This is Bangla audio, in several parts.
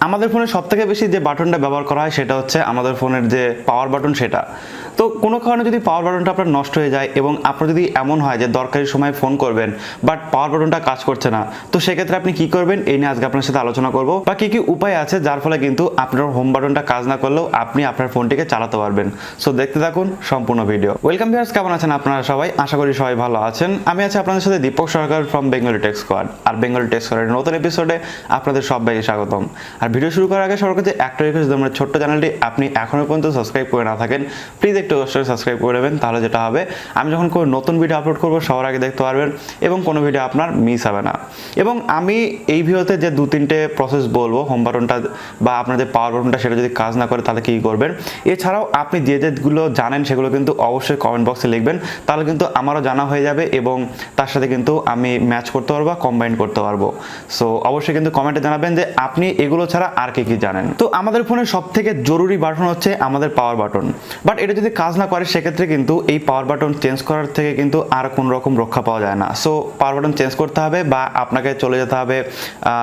আমাদের ফোনে সবথেকে বেশি যে বাটনটা ব্যবহার করা হয় সেটা হচ্ছে আমাদের ফোনের যে পাওয়ার বাটন সেটা। তো কোনো কারণে যদি পাওয়ার বাটনটা আপনার নষ্ট হয়ে যায় এবং আপনার যদি এমন হয় যে দরকারি সময় ফোন করবেন বাট পাওয়ার বাটনটা কাজ করছে না, তো সেক্ষেত্রে আপনি কি করবেন এই নিয়ে আজকে আপনার সাথে আলোচনা করব, বা কি কি উপায় আছে যার ফলে কিন্তু আপনার হোম বাটনটা কাজ না করলেও আপনি আপনার ফোনটিকে চালাতে পারবেন। সো দেখতে থাকুন সম্পূর্ণ ভিডিও। ওয়েলকাম ভিউয়ার্স, কেমন আছেন আপনারা সবাই? আশা করি সবাই ভালো আছেন। আমি আছি আপনাদের সাথে Deepak Sarkar from Bengali tech squad. আর বেঙ্গলি টেক স্কোয়াডের নতুন এপিসোডে আপনাদের সবাইকে স্বাগতম। আর ভিডিও শুরু করার আগে সবার কাছে একটা রিকোয়েস্ট, যদি আমার ছোট্ট চ্যানেলটি আপনি এখনো পর্যন্ত সাবস্ক্রাইব করে না থাকেন, প্লিজ একটু অবশ্যই সাবস্ক্রাইব করে নেবেন। তাহলে যেটা হবে, আমি যখন কোনো নতুন ভিডিও আপলোড করবো সবার আগে দেখতে পারবেন এবং কোনো ভিডিও আপনার মিস হবে না। এবং আমি এই ভিডিওতে যে 2-3টে প্রসেস বলবো, হোম বাটনটা বা আপনার যে পাওয়ার বাটনটা সেটা যদি কাজ না করে তাহলে কী করবেন, এছাড়াও আপনি যে যেগুলো জানেন সেগুলো কিন্তু অবশ্যই কমেন্ট বক্সে লিখবেন, তাহলে কিন্তু আমারও জানা হয়ে যাবে এবং তার সাথে কিন্তু আমি ম্যাচ করতে পারবো, কম্বাইন করতে পারবো। সো অবশ্যই কিন্তু কমেন্টে জানাবেন যে আপনি এগুলো ছাড়া আর কি কি জানেন। তো আমাদের ফোনের সব থেকে জরুরি বাটন হচ্ছে আমাদের পাওয়ার বাটন। বাট এটা যদি কাজ না করে সেক্ষেত্রে কিন্তু এই পাওয়ার বাটন চেঞ্জ করার থেকে কিন্তু আর কোনো রকম রক্ষা পাওয়া যায় না। সো পাওয়ার বাটন চেঞ্জ করতে হবে বা আপনাকে চলে যেতে হবে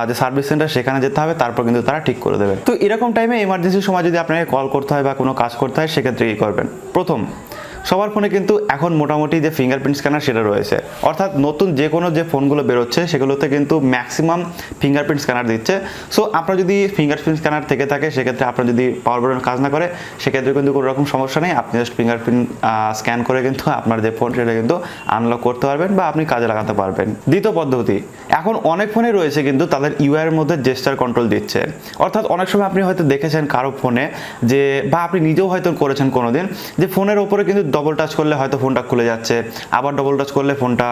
যে সার্ভিস সেন্টার, সেখানে যেতে হবে, তারপর কিন্তু তারা ঠিক করে দেবে। তো এরকম টাইমে এমার্জেন্সি সময় যদি আপনাকে কল করতে হয় বা কোনো কাজ করতে হয় সেক্ষেত্রে কী করবেন? প্রথম, সবার ফোনে কিন্তু এখন মোটামুটি যে ফিঙ্গারপ্রিন্ট স্ক্যানার সেটা রয়েছে, অর্থাৎ নতুন যে কোনো যে ফোনগুলো বেরোচ্ছে সেগুলোতে কিন্তু ম্যাক্সিমাম ফিঙ্গারপ্রিন্ট স্ক্যানার দিচ্ছে। সো আপনার যদি ফিঙ্গারপ্রিন্ট স্ক্যানার থেকে থাকে সেক্ষেত্রে আপনার যদি পাওয়ার বাটন কাজ না করে সেক্ষেত্রে কিন্তু কোনো রকম সমস্যা নেই, আপনি জাস্ট ফিঙ্গারপ্রিন্ট স্ক্যান করে কিন্তু আপনার যে ফোন সেটা কিন্তু আনলক করতে পারবেন বা আপনি কাজে লাগাতে পারবেন। দ্বিতীয় পদ্ধতি, এখন অনেক ফোনে রয়েছে কিন্তু তাদের ইউআইয়ের মধ্যে জেস্টার কন্ট্রোল দিচ্ছে, অর্থাৎ অনেক সময় আপনি হয়তো দেখেছেন কারো ফোনে যে, বা আপনি নিজেও হয়তো করেছেন কোনোদিন, যে ফোনের ওপরে কিন্তু ডবল টাচ করলে হয়তো ফোনটা খুলে যাচ্ছে, আবার ডবল টাচ করলে ফোনটা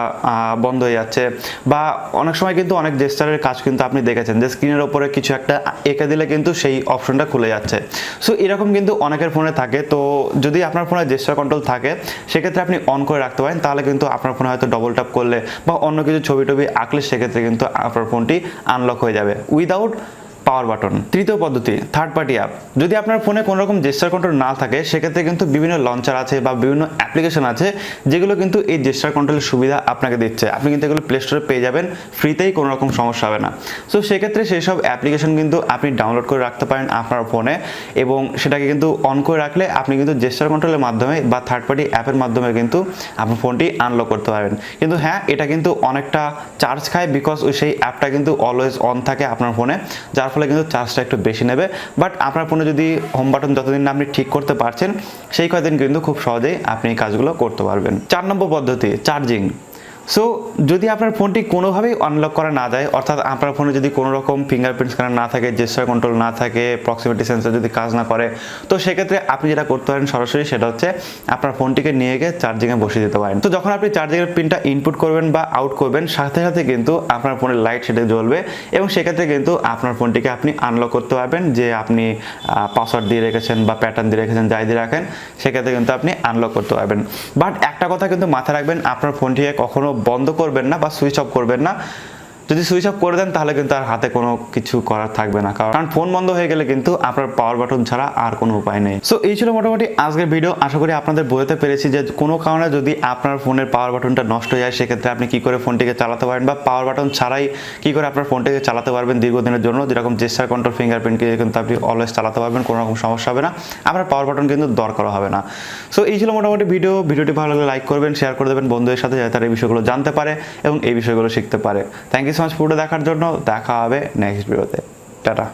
বন্ধ হয়ে যাচ্ছে, বা অনেক সময় কিন্তু অনেক জেস্টারের কাজ কিন্তু আপনি দেখেছেন যে স্ক্রিনের ওপরে কিছু একটা এঁকে দিলে কিন্তু সেই অপশনটা খুলে যাচ্ছে। সো এরকম কিন্তু অনেকের ফোনে থাকে। তো যদি আপনার ফোনে জেস্টার কন্ট্রোল থাকে সেক্ষেত্রে আপনি অন করে রাখতে পারেন, তাহলে কিন্তু আপনার ফোনে হয়তো ডবল ট্যাপ করলে বা অন্য কিছু ছবি টবি আঁকলে সেক্ষেত্রে কিন্তু আপনার ফোনটি আনলক হয়ে যাবে উইদাউট পাওয়ার বাটন। তৃতীয় পদ্ধতি, থার্ড পার্টি অ্যাপ। যদি আপনার ফোনে কোনো রকম জেস্টার কন্ট্রোল না থাকে সেক্ষেত্রে কিন্তু বিভিন্ন লঞ্চার আছে বা বিভিন্ন অ্যাপ্লিকেশন আছে যেগুলো কিন্তু এই জেস্টার কন্ট্রোলের সুবিধা আপনাকে দিচ্ছে। আপনি কিন্তু এগুলো প্লে স্টোরে পেয়ে যাবেন ফ্রিতেই, কোনো রকম সমস্যা হবে না। সো সেক্ষেত্রে সেই সব অ্যাপ্লিকেশন কিন্তু আপনি ডাউনলোড করে রাখতে পারেন আপনার ফোনে এবং সেটাকে কিন্তু অন করে রাখলে আপনি কিন্তু জেস্টার কন্ট্রোলের মাধ্যমে বা থার্ড পার্টি অ্যাপের মাধ্যমে কিন্তু আপনার ফোনটি আনলক করতে পারবেন। কিন্তু হ্যাঁ, এটা কিন্তু অনেকটা চার্জ খায়, বিকজ ওই সেই অ্যাপটা কিন্তু অলওয়েজ অন থাকে আপনার ফোনে, যার ফলে কিন্তু চার্জটা একটু বেশি নেবে। বাট আপনার ফোনে যদি হোম বাটন যতদিন না আপনি ঠিক করতে পারছেন সেই কয়দিন কিন্তু খুব সহজেই আপনি এই কাজগুলো করতে পারবেন। 4 নম্বর পদ্ধতি, চার্জিং। সো যদি আপনার ফোনটি কোনোভাবেই আনলক করা না যায়, অর্থাৎ আপনার ফোনে যদি কোনো রকম ফিঙ্গারপ্রিন্ট স্ক্যানার না থাকে, জেস্টার কন্ট্রোল না থাকে, প্রক্সিমিটি সেন্সর যদি কাজ না করে, তো সেক্ষেত্রে আপনি যেটা করতে পারেন সরাসরি সেটা হচ্ছে আপনার ফোনটিকে নিয়ে গিয়ে চার্জিংয়ে বসিয়ে দিতে পারেন। তো যখন আপনি চার্জিংয়ের পিনটা ইনপুট করবেন বা আউট করবেন সাথে সাথে কিন্তু আপনার ফোনের লাইট সেটা জ্বলবে এবং সেক্ষেত্রে কিন্তু আপনার ফোনটিকে আপনি আনলক করতে পারবেন, যে আপনি পাসওয়ার্ড দিয়ে রেখেছেন বা প্যাটার্ন দিয়ে রেখেছেন, যাই দিয়ে রাখেন সেক্ষেত্রে কিন্তু আপনি আনলক করতে পারবেন। বাট একটা কথা কিন্তু মাথায় রাখবেন, আপনার ফোনটিকে কখনো বন্ধ করবেন না বা সুইচ অফ করবেন না। যদি সুইচ অফ করে দেন তাহলে কিন্তু আর হাতে কোনো কিছু করার থাকবে না, কারণ ফোন বন্ধ হয়ে গেলে কিন্তু আপনার পাওয়ার বাটন ছাড়া আর কোনো উপায় নেই। সো এই ছিল মোটামুটি আজকের ভিডিও। আশা করি আপনাদের বোঝাতে পেরেছি যে কোনো কারণে যদি আপনার ফোনের পাওয়ার বাটনটা নষ্ট হয়ে যায় সেক্ষেত্রে আপনি কি করে ফোনটিকে চালাতে পারেন, বা পাওয়ার বাটন ছাড়াই কি করে আপনার ফোনটিকে চালাতে পারবেন দীর্ঘদিনের জন্য, যেরকম জেস্টার কন্ট্রোল ফিঙ্গারপ্রিন্টকে কিন্তু আপনি অলওয়েজ চালাতে পারবেন, কোনো রকম সমস্যা হবে না, আপনার পাওয়ার বাটন কিন্তু দরকার হবে না। সো এই ছিল মোটামুটি ভিডিওটি ভালো লাগলে লাইক করবেন, শেয়ার করে দেবেন বন্ধুদের সাথে, যাতে তারা এই বিষয়গুলো জানতে পারে এবং এই বিষয়গুলো শিখতে পারে। Thank you so much video দেখার জন্য। দেখা হবে নেক্সট ভিডিওতে। টাটা।